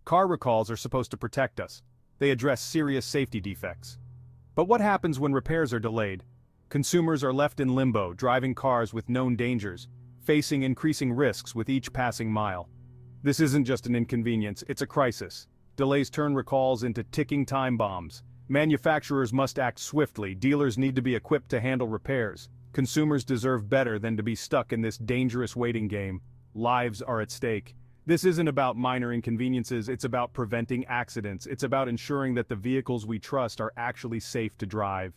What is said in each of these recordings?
Car recalls are supposed to protect us. They address serious safety defects. But what happens when repairs are delayed? Consumers are left in limbo, driving cars with known dangers, facing increasing risks with each passing mile. This isn't just an inconvenience, it's a crisis. Delays turn recalls into ticking time bombs. Manufacturers must act swiftly, dealers need to be equipped to handle repairs. Consumers deserve better than to be stuck in this dangerous waiting game. Lives are at stake. This isn't about minor inconveniences, it's about preventing accidents. It's about ensuring that the vehicles we trust are actually safe to drive.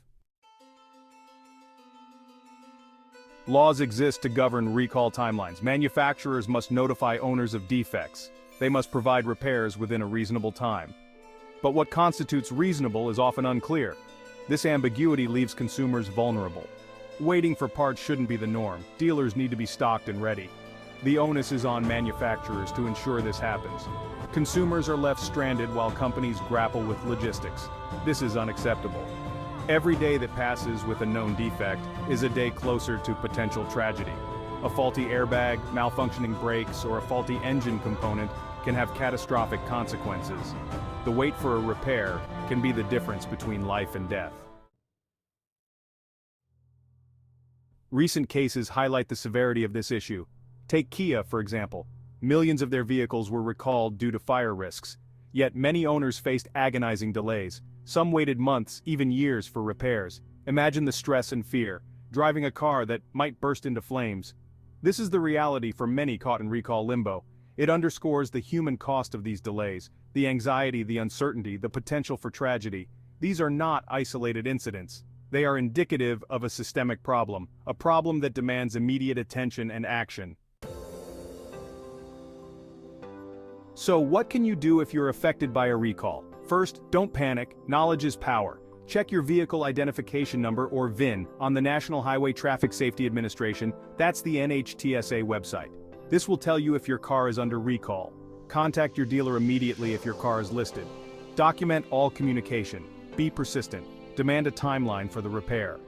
Laws exist to govern recall timelines. Manufacturers must notify owners of defects. They must provide repairs within a reasonable time. But what constitutes reasonable is often unclear. This ambiguity leaves consumers vulnerable. Waiting for parts shouldn't be the norm. Dealers need to be stocked and ready. The onus is on manufacturers to ensure this happens. Consumers are left stranded while companies grapple with logistics. This is unacceptable. Every day that passes with a known defect is a day closer to potential tragedy. A faulty airbag, malfunctioning brakes, or a faulty engine component can have catastrophic consequences. The wait for a repair can be the difference between life and death. Recent cases highlight the severity of this issue. Take Kia, for example. Millions of their vehicles were recalled due to fire risks. Yet many owners faced agonizing delays. Some waited months, even years, for repairs. Imagine the stress and fear, driving a car that might burst into flames. This is the reality for many caught in recall limbo. It underscores the human cost of these delays, the anxiety, the uncertainty, the potential for tragedy. These are not isolated incidents. They are indicative of a systemic problem, a problem that demands immediate attention and action. So what can you do if you're affected by a recall? First, don't panic, knowledge is power. Check your vehicle identification number or VIN on the National Highway Traffic Safety Administration, that's the NHTSA website. This will tell you if your car is under recall. Contact your dealer immediately if your car is listed. Document all communication. Be persistent. Demand a timeline for the repair.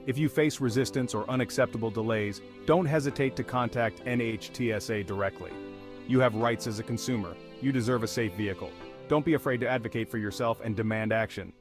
If you face resistance or unacceptable delays, don't hesitate to contact NHTSA directly. You have rights as a consumer. You deserve a safe vehicle. Don't be afraid to advocate for yourself and demand action.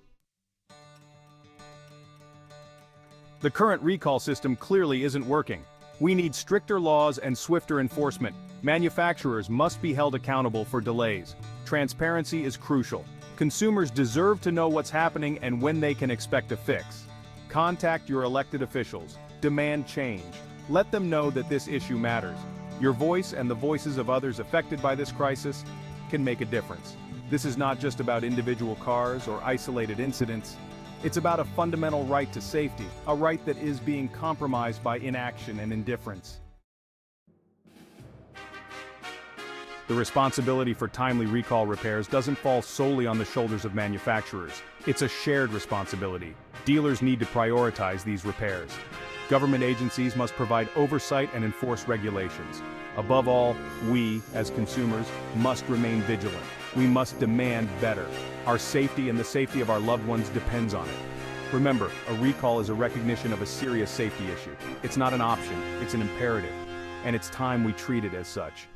The current recall system clearly isn't working. We need stricter laws and swifter enforcement. Manufacturers must be held accountable for delays. Transparency is crucial. Consumers deserve to know what's happening and when they can expect a fix. Contact your elected officials. Demand change. Let them know that this issue matters. Your voice and the voices of others affected by this crisis can make a difference. This is not just about individual cars or isolated incidents. It's about a fundamental right to safety, a right that is being compromised by inaction and indifference. The responsibility for timely recall repairs doesn't fall solely on the shoulders of manufacturers. It's a shared responsibility. Dealers need to prioritize these repairs. Government agencies must provide oversight and enforce regulations. Above all, we, as consumers, must remain vigilant. We must demand better. Our safety and the safety of our loved ones depends on it. Remember, a recall is a recognition of a serious safety issue. It's not an option, it's an imperative. And it's time we treat it as such.